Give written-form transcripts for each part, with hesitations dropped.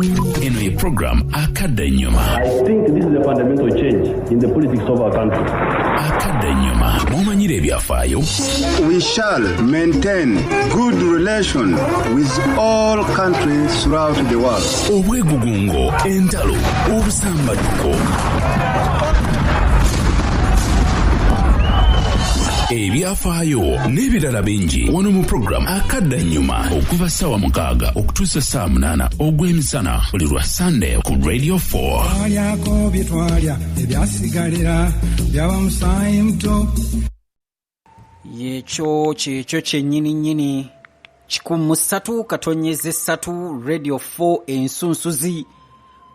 Eno ye program Akadde Ennyuma. I think this is a fundamental change in the politics of our country. Akadde Ennyuma. Mwomanyire ebyafaayo. We shall maintain good relations with all countries throughout the world. Obwegugungo, entalo, obusambaduko. Ebyafaayo n'ebirala bingi wano mu program Akadde Ennyuma okuva ssaawa 6 okutuusa ssaawa 8 ogw'emisana buli lwa Sunday ku Radio 4. Alyako byetwalya ebyasigalira byaba musaayi muto. Yekyo kyekyo kyennyini 103.3 Radio 4 ensunsuzi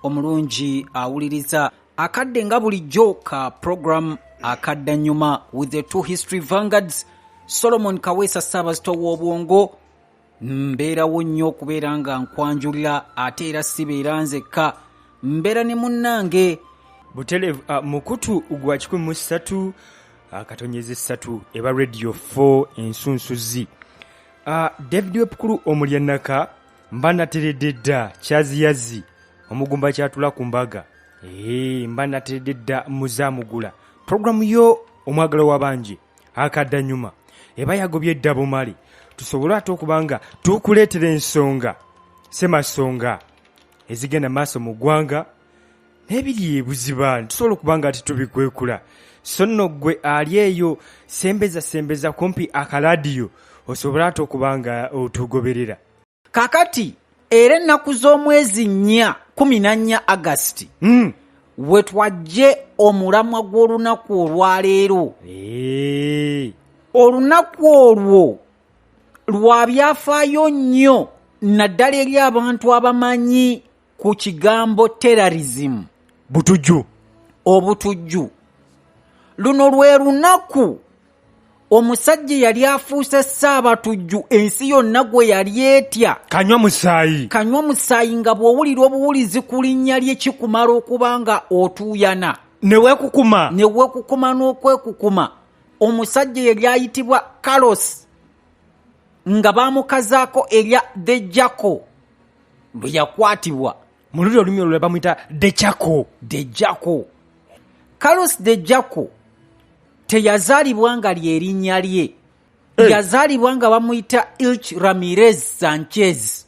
omulungi awuliriza akadde nga bulijjo ka program Akadde Ennyuma with the two history vanguards Solomon Kaweesa Ssaabatujju w'obwongo mbeerawo nnyo okubeera nga nkwanjulira ate era sibeera nzekka mbeera ne munnange Butelevu mukutu gwa 103.3 eba Radio 4 ensunsuzi. David Wepukulu omulyanaka mba nateredde dda kyaziyazi omugumba kyatula ku mbaga. Mba nateredde dda muzaamugula. Programu yo omwagala w'abangi Akadde Ennyuma eba yagobye dda bumale tusobole ate okubanga tukuleetera ensonga semasonga ezigenda maaso mu ggwanga n'ebiri ebuziba tusobola okubanga ati tubikwekula so nno gwe ali eyo sembeza kumpi akaladiyo osobola ate okubanga otugoberera kakati era ennaku z'omwezi 14 August wetwajje omulamwa gw'olunaku olwaleero. Olunaku olwo lwa byafaayo nnyo naddala eri abantu abamanyi ku kigambo terrorism. Obutujju. Luno lwe lunaku omusajja yali afuuse Ssaabatujju ensi yonna gwe yali etya. Kanywa musaayi nga bw'owulira obuwulizi ku linnya lye kikumala okubanga otuuyana. Neweekukuma n'okwekukuma. Omusajja yali ayitibwa Carlos nga baamukazaako erya the Jackal lwe yakwatibwa. Mu lulyo olulimi olwo bamuyita the Jackal. Carlos the Jackal teyazaalibwa nga lyerinnya lye. Yazaalibwa nga bamuyita Ilch Ramirez Sanchez.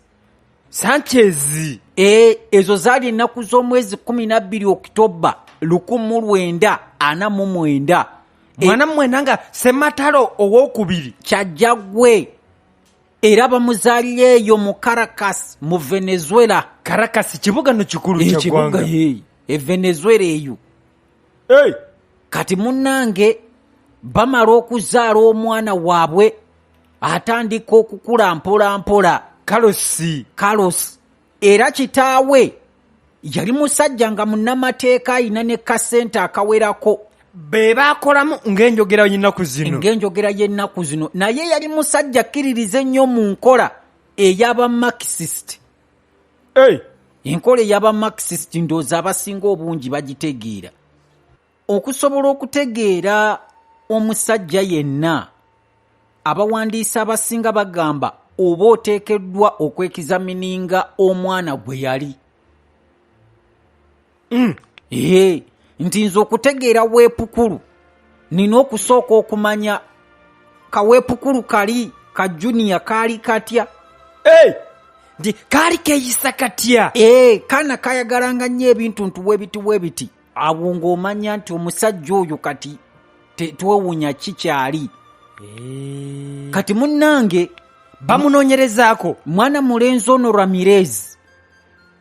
Ezo zaali ennaku z'omwezi 12 Oktoba 1949. Mwana mwenda nga Ssematalo ow'okubiri Kyajjagwe era bamuzaalira eyo mu Caracas mu Venezuela. Caracas kibuga no kikulu ky'eggwanga. Venezuela eyo. Kati munnange bamala okuzaala omwana waabwe atandika okukula mpola Carlos era kitaawe yali musajja nga munnamateeka ayina ne kasente akawerako be baakolamu ng'enjogera y'ennaku zino naye yali musajja akkiririza ennyo mu nkola ey'aba Marxist. Enkola ey'aba Marxist ndowooza abasinga obungi bagitegeera. Okusobola okutegeera omusajja yenna abawandiisi abasinga bagamba oba oteekeddwa okwekizamininga omwana gwe yali. Nti nze okutegeera Wepukulu nina okusooka okumanya Kawepukulu kali ka junior kaali katya. Nti kaali keeyisa katya. Kaana kayagalanga nnyo ebintu ntuwebiti awo ng'omanya nti omusajja oyo kati twewuunya kikyali. Kati munnange bamunoonyerezaako mwana mulenzi ono Ramirez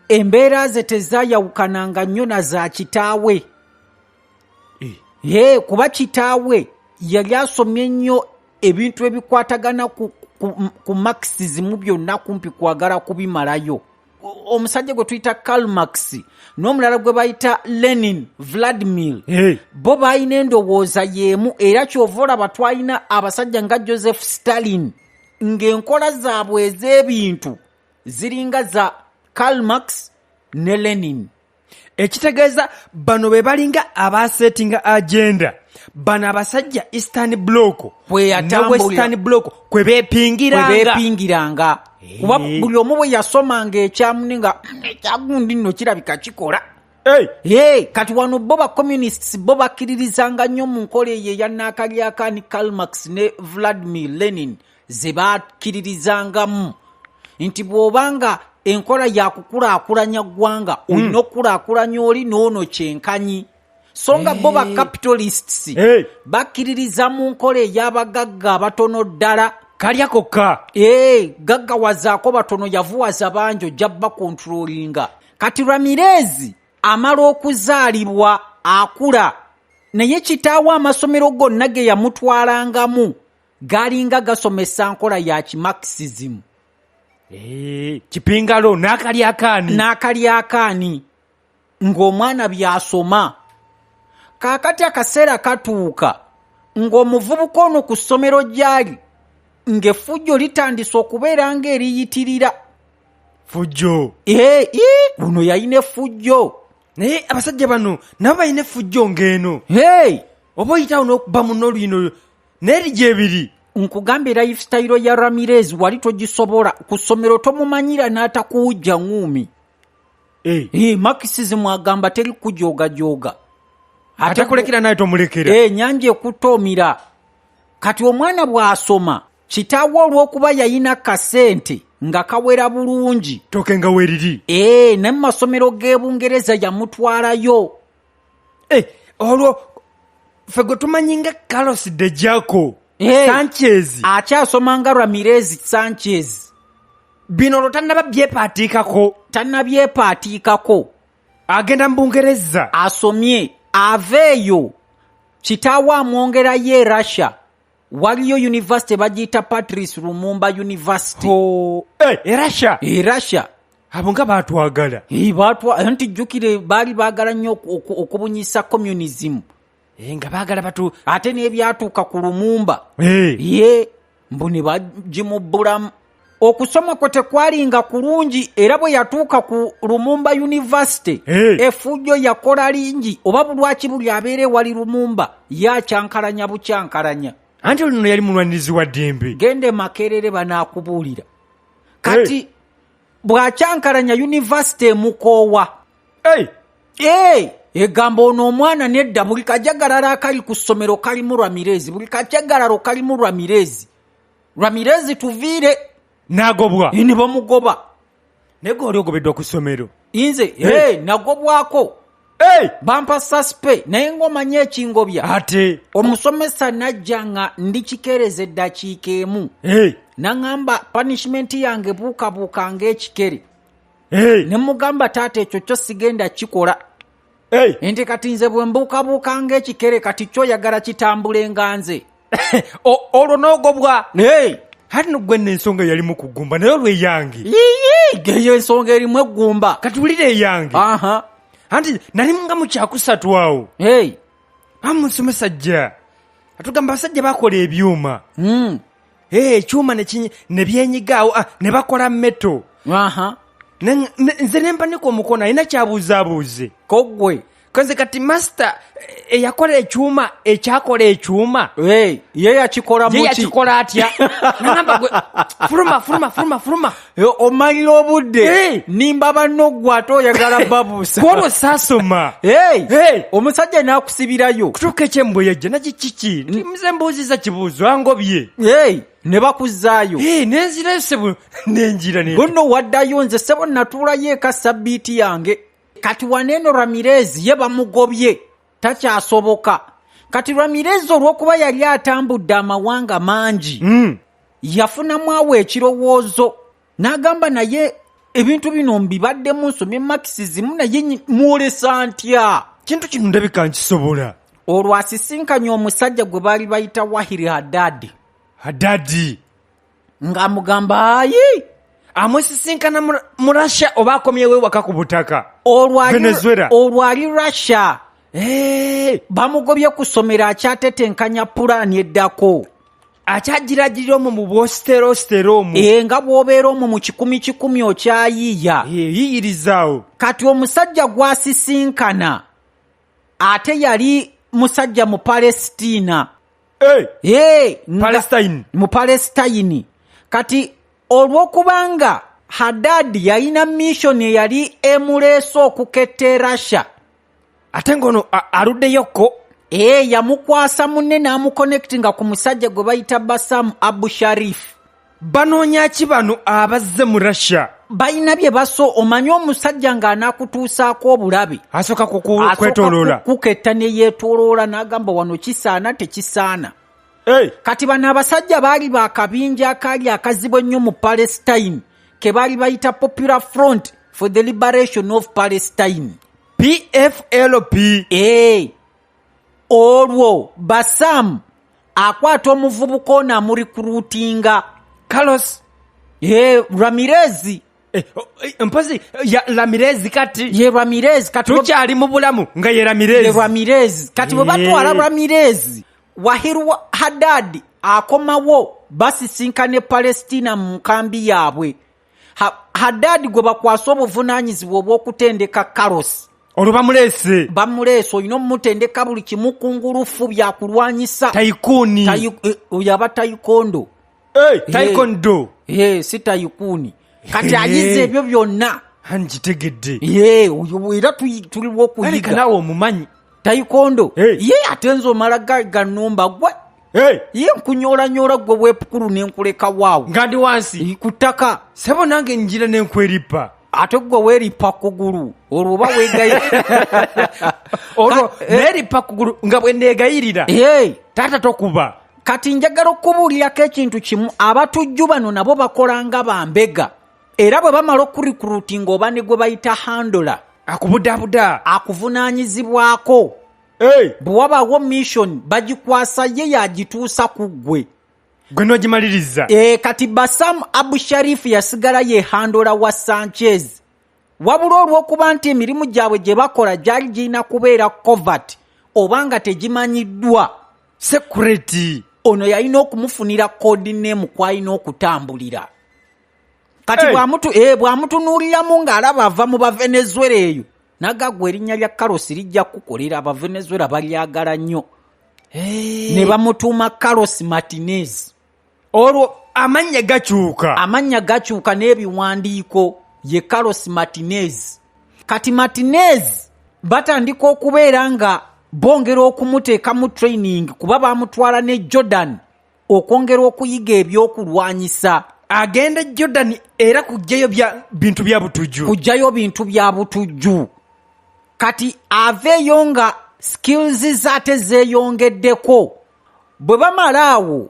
embeera ze tezaayawukananga nnyo na za kitaawe. Kuba kitaawe yali asomye nnyo ebintu ebikwatagana ku Marxism byonna kumpi kwagala kubimalayo. Omusajja gwe tuyita Karl Marx n'omulala gwe bayita Lenin Vladimir bo balina endowooza y'emu era kyova olaba twalina abasajja nga Joseph Stalin ng'enkola zaabwe ez'ebintu ziringa za Karl Marx ne Lenin. Ekitegeeza bano be balinga abasetinga agenda bano abasajja Eastern Bloc Kwe yatambulira. ne Western Bloc kwe beepingiranga. kuba buli omu bwe yasomanga ekyamu nga ekyagundi nno kirabika kikola. Kati wano bo ba communists bo bakkiririzanga nnyo mu nkola eyo eya Nakalyakani Karl Marx ne Vladimir Lenin ze bakkiririzangamu nti bw'obanga enkola yakukulaakulanya ggwanga olina okukulaakulanya oli n'ono kyenkanyi. So nga bo ba capitalists bakkiririza mu nkola ey'abagagga abatono ddala. Kalya kokka. Gaggawazaako batono yavuwaza bangi ojja bakontrolinga. Kati Ramirez amala okuzaalibwa akula naye kitaawe amasomero gonna ge yamutwalangamu galinga gasomesa nkola ya kimarxism. Kipingalo Nakalyakani ng'omwana byasoma. Kaakati akaseera katuuka ng'omuvubuka ono ku ssomero gy'ali ng'effujjo litandise okubeera ng'eriyitirira. Fujjo. Uno yalina effujjo. Naye abasajja bano nabo balina effujjo ng'eno. Oba oyitawo n'okuba muno lino n'erigye ebiri. Nkugambye lifestyle ya Ramirez wali togisobola ku ssomero tomumanyira n'atakuwujja ng'umi. Marxism agamba teri kujooga. Ate kulekera naye tomulekera. Nyanja ekutomira. Kati omwana bw'asoma kitaawe olw'okuba yayina kasente nga kawera bulungi toke nga weriri. Ne mu masomero g'Ebungereza yamutwalayo. Olwo ffe gwe tumanyi nga Carlos the Jackal Sanchez akyasoma nga Ramirez Sanchez. Bino olwo tannabyepaatiikako agenda mu Bungereza asomye aveeyo kitaawe amwongerayo e Russia. Waliyo university bagiyita Patrice Lumumba University. Russia. Abo nga baatwagala. Nti jjukire baali baagala nnyo okubunyisa communism. Nga baagala batu ate n'ebyatuuka ku Lumumba. Mbu ne bagimubbulamu. Okusoma kwe tekwalinga kulungi era bwe yatuuka ku Lumumba University effujjo yakola lingi oba bulwaki buli abeere wali Lumumba yakyankalanya bukyankalanya. Anti luno yali mulwanirizi wa ddembe. Gende Makerere banaakubuulira. Kati bw'akyankalanya University emukoowa. Egamba ono omwana nedda buli kajagalalo akali ku ssomero kalimu Ramirez. Buli kajagalalo kalimu Ramirez. Ramirez tuviire. N'agobwa. Ne bamugoba. Naye gwe oli ogobeddwa ku ssomero. Nze nagobwako. Bampa suspe naye ng'omanye ekingobya. Ate omusomesa najja nga ndi kikeereza eddakiika emu. N'aŋŋamba punishment yange buukabuuka ng'ekikere. Ne mugamba taata ekyo kyo sigenda kikola. Ente kati nze bwe mbuukabuuka ng'ekikere kati kyoyagala kitambule nga nze. Olwo n'ogobwa. Hati no gwe n'ensonga yalimu kugumba naye olwo eyange. Geyo ensonga erimu eggumba. Kati wulira eyange. Anti nali nga mu kyakusatu awo. Amusomesa ajja atugamba abasajja bakola ebyuma. Ekyuma ne byenyigaawo ne bakola meto. Nze ne mpanika omukono alina kyabuuzaabuuze. Koggwe kanze kati master eyakola ekyuma ekyakola ekyuma ye yakikola muki? Ye yakikola atya? Nangamba gwe fuluma. Omanyira obudde nimba banno gwe ate oyagala babuusa. Kwolwo saasoma. Omusajja n'akusibirayo. Kutuuka ekyembwe yajja nagikiki. Nze mbuuziza kibuuzo angobye. Ne bakuzaayo. Nenzirayo sebo nenjira ne. Gonno waddayo nze sebo natuulayo eka sabbiiti yange. Kati waneeno Ramirez ye bamugobye takyasoboka. Kati Ramirez olw'okuba yali atambudde amawanga mangi yafunamu awo ekirowoozo n'agamba naye ebintu bino mbibaddemu nsomye Marxism naye mwolesa ntya kintu kino ndabika nkisobola. Olwo asisinkanye omusajja gwe baali bayita Wahiri Haddadi ng'amugamba ayi amwesisinkana mu Russia oba akomyewo ewaka ku butaka Venezuela. Olwo ali Russia. Bamugobye ku ssomero akyatetenkanya pulaani eddako. Akyagiragirira omwo mu bwositerositero omwo. Nga bw'obeera omwo mu 10 okyayiiya. Yiyirizaawo. Kati omusajja gwasisinkana ate yali musajja mu Palestina. Palestine. Mu Palestine. Kati olw'okubanga Haddad yalina mission eyali emuleese okuketta Russia. Ate ngono aluddeyoko. Yamukwasa munne n'amuconnectinga ku musajja gwe bayita Bassam Abu Sharif. Banoonya ki bano abazze mu Russia? Balina bye baso omanyi omusajja ng'anaakutuusaako obulabe. Asooka kwetoloola. Kuketta ne yeetoloola n'agamba wano kisaana tekisaana. Kati bano abasajja baali baakabinja akaali akazibu ennyo mu Palestine ke baali bayita Popular Front for the Liberation of Palestine. PFLP. Olwo Bassam akwata omuvubuka ono amurikruutinga Carlos Ramirez. Mpozi ya Ramirez kati. Ramirez kati tukyali mu bulamu nga ye Ramirez kati bwe batwala Ramirez Wahiru Haddad akomawo basisinkane Palestina mu nkambi yaabwe. Haddad gwe bakwasa obuvunaanyizibwa obw'okutendeka Carlos. Olwo bamuleese olina omutendeka buli kimu kungulufu byakulwanyisa. Taikuni. Oyo aba taikondo. Taikondo. Si taikuni. Kati ayize ebyo byonna. Anjitegedde. Era tuliwo okuyiga. Aleka nawe omumanyi. Taikondo. Atenzo omala ganumba gwe. Nkunyoolanyola gwe Wepukulu n'enkuleka waawo. Nga ndi wansi. Ku ttaka. Sebo nange njira n'enkweripa. Ate gwe weeripa kugulu olwo oba weegayirira. Olwo neeripa kugulu nga bwe neegayirira. Taata tokuba. Kati njagala okubuulirako ekintu kimu. Abatujju bano nabo bakola nga bambega. Era bwe bamala okurikruutinga oba ne gwe bayita handler. Akubudaabuda. Akuvunaanyizibwako. Bwe wabaawo mission bagikwasa ye yagituusa ku ggwe. Gwe n'ogimaliriza. Kati Bassam Abu Sharif yasigala ye handler wa Sanchez. Wabula olw'okuba nti emirimu gyabwe gye bakola gyali girina kubeera covert oba nga tegimanyiddwa. Security. Ono yalina okumufunira code name kwalina okutambulira. Kati bw'amutunuuliramu ng'alaba ava mu Bavenezuela eyo n'agagwa erinnya lya Carlos lijja kukolera Abavenezuela balyagala nnyo. Ne bamutuuma Carlos Martinez. Olwo amannya gakyuka n'ebiwandiiko ye Carlos Martinez. Kati Martinez batandika okubeera nga bongera okumuteeka mu training kuba bamutwala ne Jordan okwongera okuyiga ebyokulwanyisa. Agenda Jordan era kujjayo bintu bya butujju. Kati aveeyo nga skills zaate zeeyongeddeko. Bwe bamala awo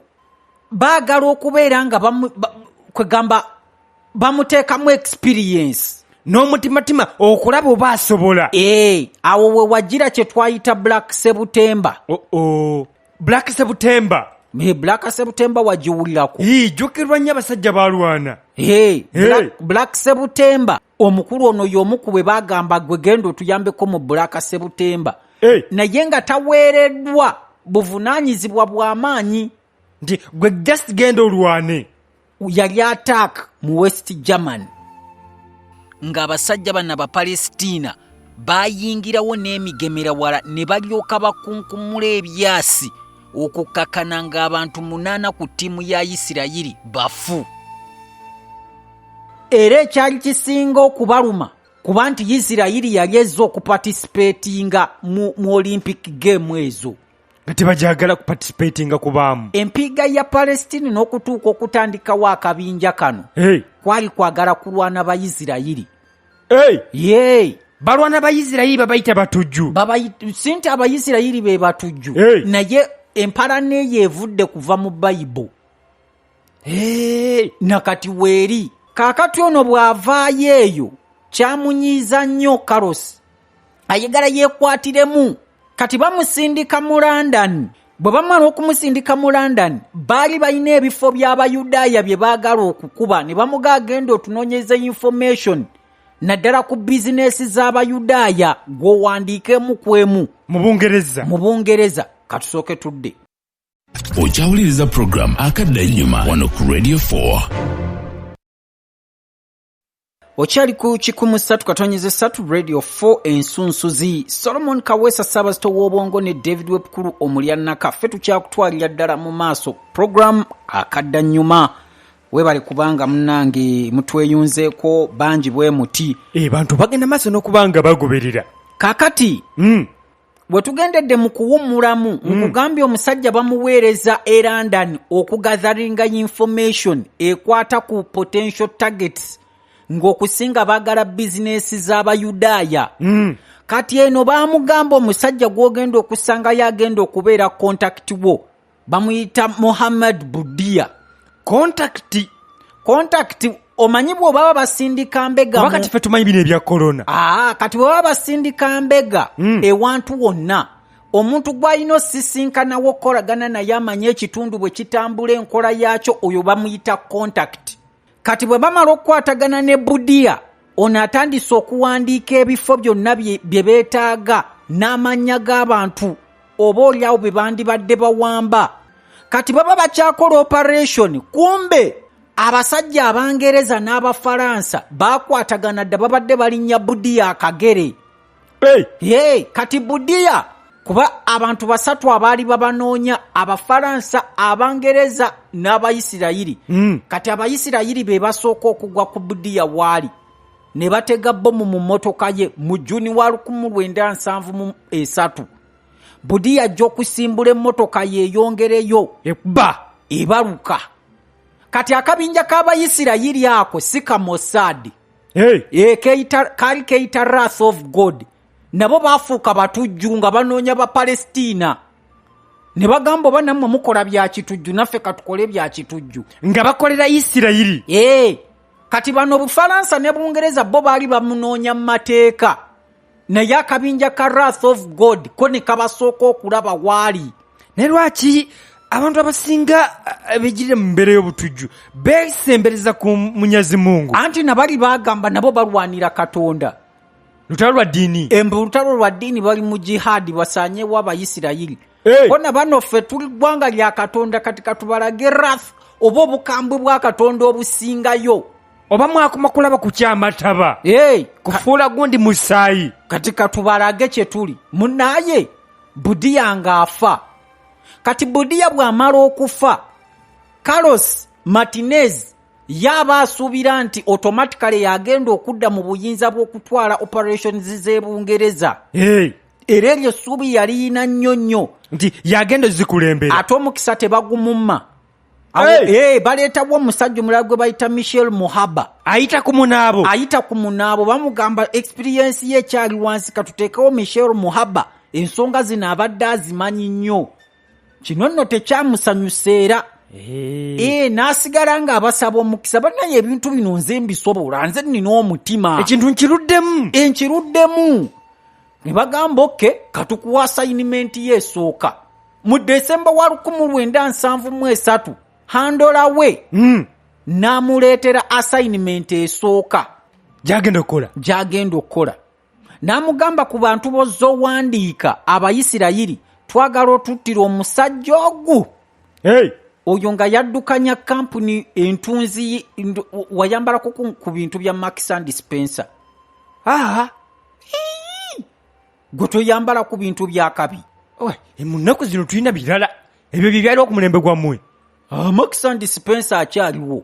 baagala okubeera nga kwegamba bamuteekamu experience n'omutimatima okulaba oba asobola. Awo we wagira kye twayita Black September. Black September. Black September wagiwulirako. Jjukirwa nnyo abasajja baalwana. Black September. Omukulu ono y'omu ku bwe baagamba gwe genda otuyambeko mu Black September. Naye nga taweereddwa buvunaanyizibwa bw'amaanyi. Nti gwe just genda olwane. Yali attack mu West Germany. Ng'abasajja bano Abapalestina bayingirawo n'emigemera wala ne balyoka bakunkumula ebyasi okukkakana ng'abantu 8 ku ttiimu ya Isirayiri bafu. Era ekyali kisinga okubaluma kuba nti Isirayiri yali ezza okuparticipatinga mu Olympic game ezo. Nga tebajagala kuparticipatinga kubaamu. Empiga ya Palestine n'okutuuka okutandikawo akabinja kano kwali kwagala kulwana Bayisirayiri. Balwana Bayisirayiri babayita batujju. Si nti Abayisirayiri be batujju. Naye empalana eyo evudde kuva mu Bayibuli. Nakati weeri. Kaakati ono bw'avaayo eyo kyamunyiiza nnyo Carlos. Ayagala yeekwatiremu. Kati bamusindika mu London. Bwe bamala okumusindika mu London baali balina ebifo by'Abayudaaya bye baagala okukuba ne bamugagenda otunoonyeza information naddala ku bizinesi z'Abayudaaya gw'owandiikemu kwemu mu Bungereza. Katusooke tudde. Okyawuliriza program akadde ennyuma wano ku Radio 4. okyali ku 103.3 Radio 4 ensunsuzi. Solomon Kaweesa Ssaabatujju w'obwongo ne David Wepukulu omulyanaka ffe tukyakutwalira ddala mu maaso program akadda nnyuma. Webale kubanga munnange mutweyunzeeko bangi bwe muti. Bantu bagenda maaso n'okubanga bagoberera. Kaakati bwe tugendedde mu kuwummulamu nkugambye omusajja bamuweereza e London okugatharinga information ekwata ku potential targets ng'okusinga baagala bizinesi z'Abayudaaya. Kati eno baamugamba omusajja gw'ogenda okusanga yagenda okubeera contact wo bamuyita Muhammad Budia. Contact omanyi bw'oba basindika mbega wakati ffe tumanyi bino ebya corona. Kati bw'oba basindika mbega ewantu wonna omuntu gw'alina osisinkanawo okolagana naye amanye ekitundu bwe kitambula enkola yaakyo oyo bamuyita contact. Kati bwe bamala okukwatagana ne Budia ono atandise okuwandiika ebifo byonna bye beetaaga n'amannya g'abantu oba olyawo bwe bandibadde bawamba. Kati baba bakyakola operation kumbe abasajja Abangereza n'Abafalansa bakwatagana dda babadde balinnya Budia akagere. Kati Budia kuba abantu basatu abaali babanoonya Abafalansa, Abangereza n'Abayisirayiri. Kati Abayisirayiri be basooka okugwa ku Budia waali ne batega bbomu mu mmotoka ye mu Juni wa 1973. Budia ajja okusimbula emmotoka yeeyongereyo ebaluka. Kati akabinja k'Abayisirayiri ako si ka Mossad. Kaali keeyita Wrath of God. Nabo baafuuka batujju nga banoonya Bapalestina. Ne bagamba oba nammwe mukola bya kitujju naffe katukole bya kitujju. Nga bakolera Isirayiri. Kati bano Bufalansa ne Bungereza bo baali bamunoonya mu mateeka. Naye akabinja ka Wrath of God ko ne kabasooka okulaba waali. Ne lwaki abantu abasinga begirira mu mbeera y'obutujju beesembereza ku munyazi Mungu? Anti nabali bagamba nabo balwanira Katonda. Lutalo lwa ddiini. Lutalo lwa ddiini bali mu jihadi basaanyewo Abayisirayiri. Konna bano ffe tuli ggwanga lya Katonda kati katubalage wrath oba obukambwe bwa Katonda obusingayo. Oba mwakoma kulaba ku kyamataba. Kufuula gundi musaayi. Kati katubalage kye tuli. Munnaye Budia ng'afa. Kati Budia bw'amala okufa Carlos Martinez yaba asuubira nti automatically yagenda okudda mu buyinza bw'okutwala operations z'Ebungereza. Era eryo essuubi yaliyina nnyo nti yagenda zikulembera. Ate omukisa tebagumumma. Baleetawo omusajja omulala gwe bayita Michel Muhaba. Ayita ku munaabo. Bamugamba experience ye ekyali wansi katuteekawo Michel Muhaba. Ensonga zino abadde azimanyi nnyo. Kino nno tekyamusanyuseera. N'asigala ng'abasaba omukisa. Bannaye ebintu bino nze mbisobola, nze nnina omutima. Ekintu nkiruddemu. Ne bagamba katukuwa assignment ye esooka. Mu Desemba wa 1973 handola we n'amuleetera assignment esooka gy'agenda okukola. N'amugamba ku bantu bozza owandiika Abayisirayiri twagala otuttira omusajja ogu. Oyo nga yaddukanya kampuni entunzi wayambalako ku bintu bya Marks and Spencer. Gwe toyambala ku bintu bya kabi. Mu nnaku zino tulina birala ebyo byaliwo ku mulembe gwammwe. Marks and Spencer akyaliwo.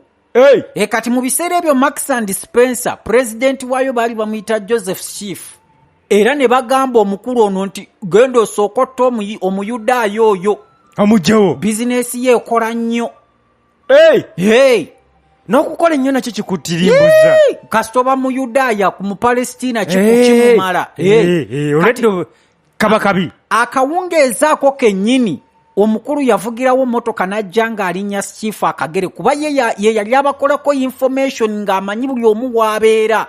Kati mu biseera ebyo Marks and Spencer pulezidenti waayo baali bamuyita Joseph Schiff. Era ne bagamba omukulu ono nti genda osooka otta Omuyudaaya oyo. Amugyawo. Bizinesi ye ekola nnyo. N'okukola ennyo nakyo kikutirimbuza. Kasita oba Muyudaaya ku Mupalestina kimumala. Oledde kaba kabi. Akawungeeza ako kennyini omukulu yavugirawo mmotoka n'ajja ng'alinnya Chief akagere kuba ye yali abakolako information ng'amanyi buli omu w'abeera.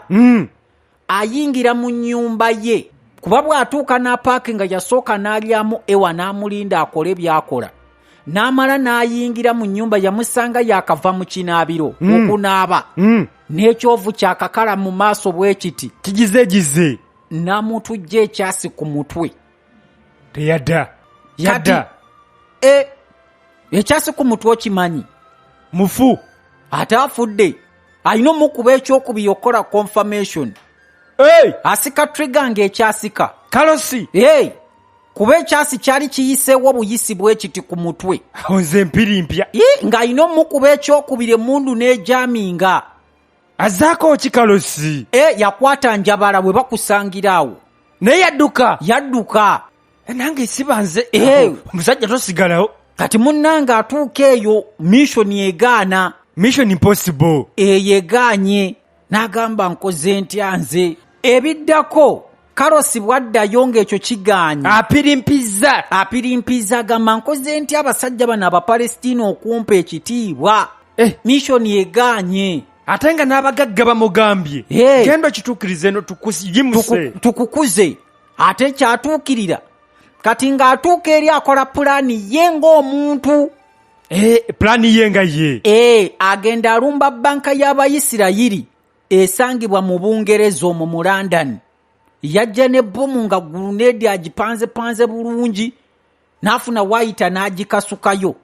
Ayingira mu nnyumba ye kuba bw'atuuka n'apaaki nga yasooka n'alyamu ewa n'amulinda akole by'akola. N'amala n'ayingira mu nnyumba yamusanga yakava mu kinaabiro okunaaba. N'ekyovu kyakakala mu maaso bwe kiti. Kigize. N'amutujja ekyasi ku mutwe. Teyadda. Ekyasi ku mutwe okimanyi. Mufu. Ate afudde. alina omukuba ekyokubiri okola confirmation asika trigger ng'ekyasika Kalosi kuba ekyasi kyali kiyiseewo buyisi bwe kiti ku mutwe nze mpirimpya ng'alina omukuba ekyokubiri emmundu n'ejaminga azaako ki Kalosi yakwata njabala bwe bakusangira awo naye yadduka nange sibanze omusajja tosigalawo kati munnange atuuka eyo mission egaana mission impossible yegaanye n'agamba nkoze ntya nze ebiddako Karosi bwaddayo ng'ekyo kigaanye apirimpiza agamba nkoze ntya abasajja bano Abapalestina okumpa ekitiibwa mission egaanye ate nga n'abagagga bamugambye genda kituukirize eno tukukuze ate kyatuukirira kati ng'atuuka eri akola pulaani ye ng'omuntu pulaani ye nga ye agenda alumba banka y'Abayisirayiri esangibwa mu Bungereza omwo mu London yajja n'ebbomu nga guluneedi agipanzepanze bulungi n'afuna wayita n'agikasukayo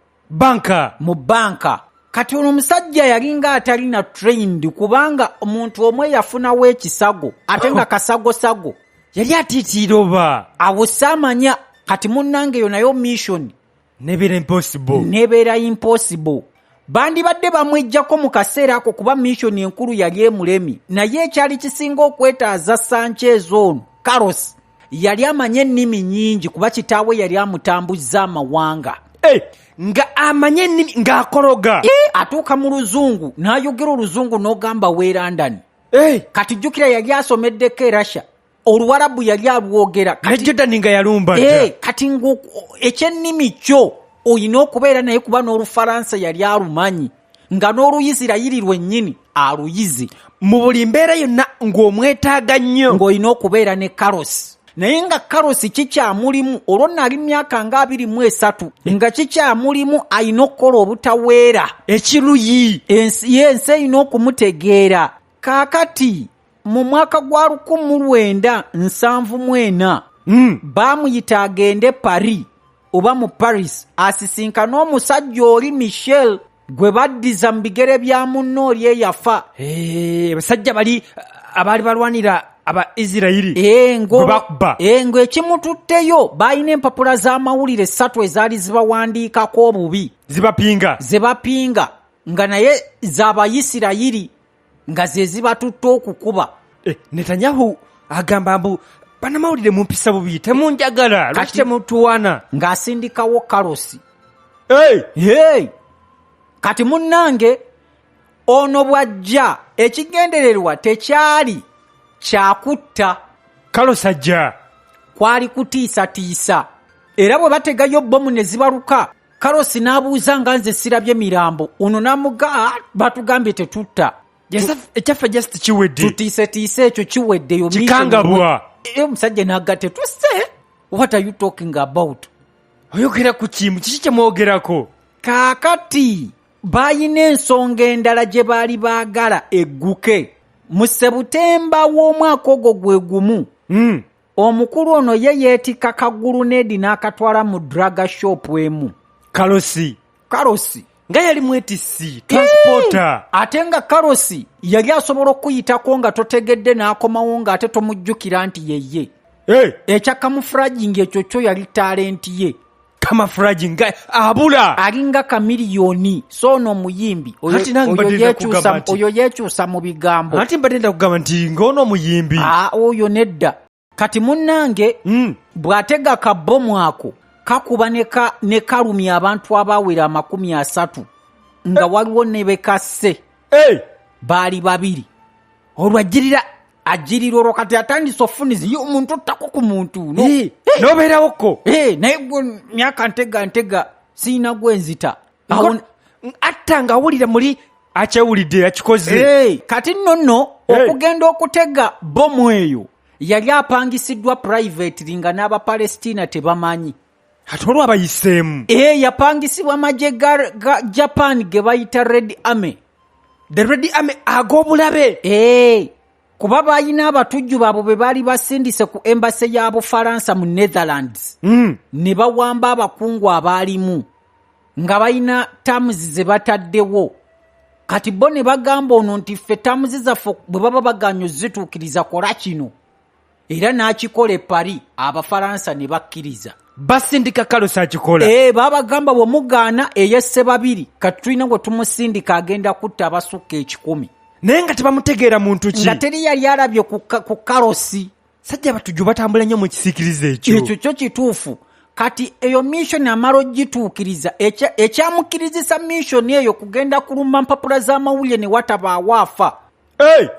mu banka kati ono omusajja yalinga atalina trained kubanga omuntu omwe yafunawo ekisago ate nga kasagosago yali atiitiira oba awo saamanya kati munnange yo nayo mission nebeera impossible bandibadde bamwejjako mu kaseera ako kuba mission enkulu yali emulemi naye ekyali kisinga okwetaaza Sanchez ono Carlos yali amanye ennimi nnyingi kuba kitaawe yali amutambuzza amawanga nga amanye ennimi ng'akologa atuuka mu luzungu n'ayogera oluzungu n'ogamba w'e London kati jjukira yali asomeddeko e Russia Oluwarabu yali alwogera Jordan nga yalumba kati ekyennimi kyo oyina okubeera naye kuba n'Olufalansa yali alumanyi nga n'Oluyisirayiri lwennyini aluyize mu buli mbeera yonna ng'omwetaaga nnyo ng'olina okubeera ne Carlos naye nga Carlos kikyamulimu olwo nali myaka nga 23 nga kikyamulimu alina okukola obutaweera ekiruyi ensi erina okumutegeera kaakati mu mwaka gwa 1974 baamuyita agende Paris oba mu Paris asisinkana omusajja oli Michel gwe baddiza mu bigere bya munno oli eyafa basajja bali abaali balwanira Abaisirayiri ng'ekimututteyo baalina empapula z'amawulire 3 ezaali zibawandiikako obubi zebapinga nga naye z'Abayisirayiri nga ze zibatutte okukuba Netanyahu agamba mbu banamawulire mumpisa bubi temunjagala lwaki temutuwana ng'asindikawo Carlos kati munnange ono bw'ajja ekigendererwa tekyali kyakutta Carlos ajja kwali kutiisatiisa era bwe bategayo bbomu ne zibaluka Carlos n'abuuza nga nze sirabye mirambo ono n'amuga batugambye tetutta ekyaffe just kiwedde tutiisetiise ekyo kiwedde yo kikangabwa omusajja n'agatte tusse what are you talking about oyogera ku kimu kiki kyemwogerako kaakati baayina ensonga endala gye baali baagala egguke mu Sebutemba w'omwaka ogwo gwe gumu omukulu ono ye yeetikka kaguluneedi n'akatwala mu draga shop emu Carlos nga yali mwetisi transporter ate nga Carlos yali asobola okuyitako nga totegedde n'akomawo ng'ate tomujjukira nti yeye ekya kamufraging ekyo kyo yali talenti ye kamufraging abula alinga kamiliyoni so no muyimbi oyo yekyusa mu bigambo ati mbadde kugamba nti ng'ono muyimbi oyo nedda kati munnange bw'atega kabbomu ako kakuba ne kalumya abantu abawera 30 nga waliwo ne bekasse baali babiri olwajjirira ajjirira olwo kati atandise ofunizi omuntu ottako ku muntu n'obeerawokko naye gwe myaka ntega siina gwenzita atta ng'awulira muli akyewulidde akikoze kati nno okugenda okutega bomu eyo yali apangisiddwa privately nga n'Abapalestina tebamanyi ate olwo abayiseemu yapangisibwa magye ga Japan ge bayita Red Army ag'obulabe kuba bayina abatujju baabo be baali basindise ku embase ya Bufalansa mu Netherlands ne bawamba abakungu abaalimu nga bayina terms ze bataddewo kati bo ne bagamba ono nti ffe tamuzi zaffe bwe baba baganya ozituukiriza kola kino era n'akikola Paris Abafaransa ne bakkiriza basindika Carlos akikola babagamba bwe mugaana eyesse babiri kati tulina gwe tumusindika agenda kutta abasukka 1,000 naye nga tebamutegeera muntu ki nga teri yali alabye ku Carlos. Ssaabatujju batambula nnyo mu kisiikirizo ekyo kyo kituufu. Kati eyo mission amala ogituukiriza ekyamukirizisa mission eyo kugenda kulumba mpapula z'amawulire ne watabaawo afa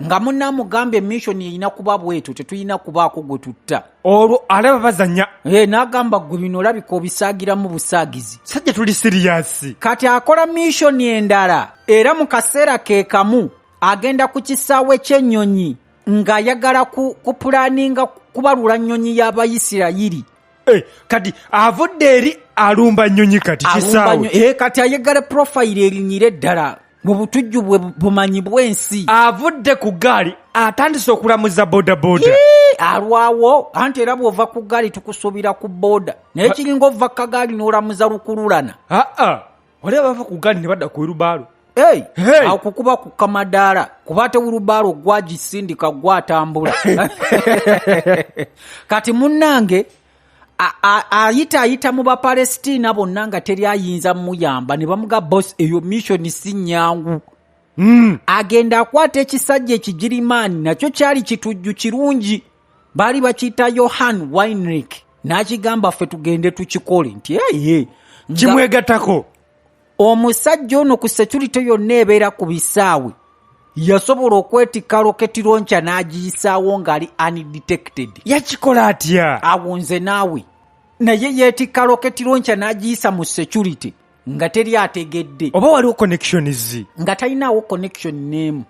nga munnamugambye mission erina kuba bwetu tetulina kubaako gwe tutta olwo alaba bazanya n'agamba gwe bino olabika obisaagiramu busaagizi sajja tuli siriyasi. Kati akola mission endala era mu kaseera ke kamu agenda ku kisaawe ky'ennyonyi ng'ayagala kupulaninga kubalula nnyonyi y'Abayisirayiri. Kati avudde eri alumba nnyonyi kati kisaawe kati ayagala profile erinyire ddala mu butujju bwe bumanyi bw'ensi. Avudde ku gaali atandise okulamuza bodaboda alwawo anti era bw'ova ku gaali tukusuubira ku boda naye kiringa ova kagaali n'olamuza lukululana. olaba bava ku gaali ne badda ku wirubaalo awo kukuba ku kamadaala kuba ate wirubaalo gwagisindika gwatambula. Kati munnange ayita mu Bapalestina bonna nga teri ayinza muyamba ne bamuga boss eyo mission si nnyangu. Agenda akwata ekisajja ekigirimaani nakyo kyali kitujju kirungi baali bakiyita Johan Weinrich n'akigamba ffe tugende tukikole nti kimwegatako. Omusajja ono ku security yonna ebeera ku bisaawe yasobola okwetikka roketi launcher n'agiyisaawo ng'ali undetected. Yakikola atya? Awonze naawe naye yeetikka roketi launcher n'agiyisa mu security nga teri ategedde oba waliwo connections nga talinaawo connection n'emu.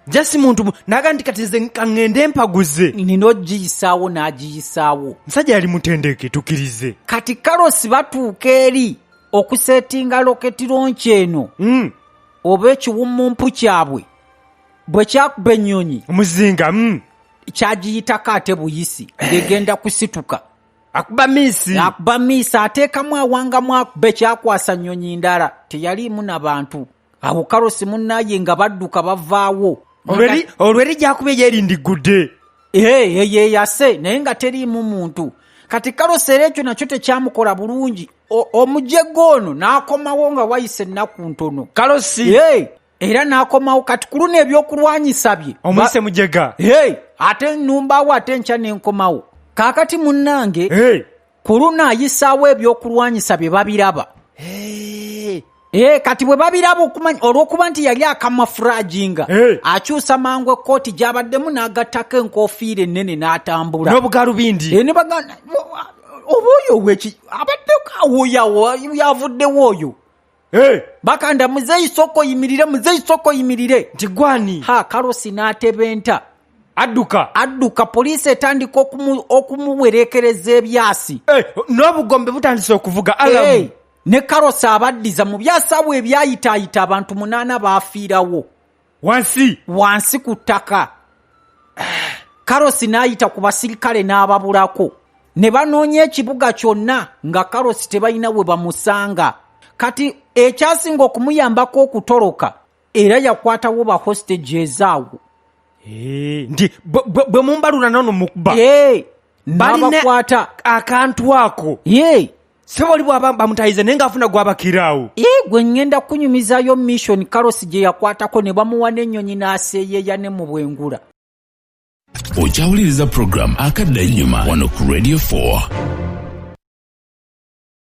Jasi muntu naga nti kati nze kaŋŋende empaguze nina ogiyisaawo n'agiyisaawo. Musajja yali mutendeke tukirize. Kati Carlos batuuka eri okusetinga roketi launcher eno oba ekiwummumpu kyabwe bwe kyakuba ennyonyi omuzinga kyagiyitako ate buyisi ng'egenda kusituka akuba miisi ateekamu awangamu akube kyakwasa nnyonyi ndala teyaliimu n'abantu. Awo Carlos munnaye nga badduka bavaawo olwo eri gyakuba eyerindigudde yeyase naye nga teriimu muntu. Kati Carlos era ekyo nakyo tekyamukola bulungi. Omujjega ono n'akomawo nga wayise ennaku ntono Carlos era n'akomawo kati ku luno ebyokulwanyisa bye omuyise mujjega ate nnumbaawo ate nkya n'enkomawo. Kaakati munnange ku luno ayisaawo ebyokulwanyisa bye babiraba kati bwe babiraba okumanya olw'okuba nti yali akamafuraginga akyusa mangu ekkooti gy'abaddemu n'agattako enkoofiira ennene n'atambula n'obugalubindi ne bagana oba oyo weki abaddeko awoyawo yavuddewo oyo bakanda muzeyi soko yimirire nti gwani Carlos n'atebenta adduka poliisi etandika okumuwerekereza ebyasi n'obugombe butandise okuvuga alamu ne Carlos abaddiza mu byasabwe ebyayitaayita abantu 8 baafiirawo wansi ku ttaka. Carlos n'ayita ku basirikale n'ababulako ne banoonya ekibuga kyonna nga Carlos tebalina we bamusanga. Kati ekyasinga okumuyambako okutoloka era yakwatawo ba hostages awo nti bwe mumbalula nono mukuba n'abakwata akantu ako seboli bwaba bamutayize naye ng'afuna gwabakiraawo gwe ngenda kunyumizayo mission Carlos gye yakwatako ne bamuwa n'ennyonyi n'aseeyeeya ne mu bwengula. Okyawuliriza program akadde ennyuma wano ku Radio 4.